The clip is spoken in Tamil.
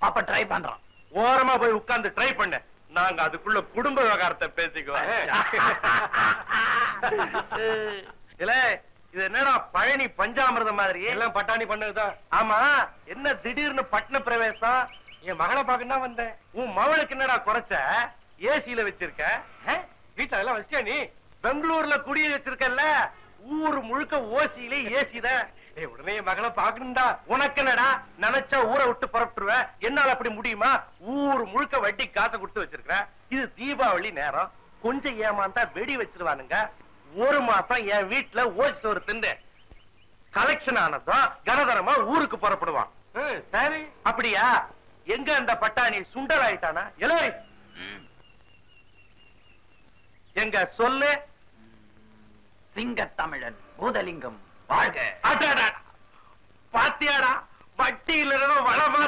அப்ப ட்ரை பண்றோம். ஓரமா போய் உட்கார்ந்து ட்ரை பண்ண. நாங்க அதுக்குள்ள குடும்ப விவகாரத்தை பேசிக்குவோம். இல்ல இது என்னடா பழனி பஞ்சாமிர்தம் மாதிரி எல்லாம் பட்டாணி பண்ணதுதான். ஆமா என்ன திடீர்னு பட்டண பிரவேசம்? என் மகளை பாக்கதான் வந்தேன். உன் மவளுக்கு என்னடா குறைச்ச? ஏசியில வச்சிருக்க? வீட்டுல எல்லாம் வச்சியா? நீ பெங்களூர்ல குடிய வச்சிருக்கல, ஊரு முழுக்க ஓசியில ஏசிதான். உடனே மகளை பாக்கணும்டா. உனக்கு என்னடா நினைச்சா ஊரை விட்டு புறப்பட்டுருவ? என்னால அப்படி முடியுமா? ஊரு முழுக்க வட்டி காசை கொடுத்து வச்சிருக்க. இது தீபாவளி நேரம், கொஞ்சம் ஏமாந்தா வெடி வச்சிருவானுங்க. ஒரு மாசம் என் வீட்டுல ஓசி சோறு திண்டு கலெக்ஷன் ஆனதும் கனதரமா ஊருக்கு புறப்படுவான். சரி அப்படியா? எங்க அந்த பட்டாணி சுண்டல் ஆயிட்டானா? எலோரி எங்க சொல்லு. சிங்கத்தமிழன் பூதலிங்கம் வாழ்க. பாத்தியாடா, வட்டியில வளமா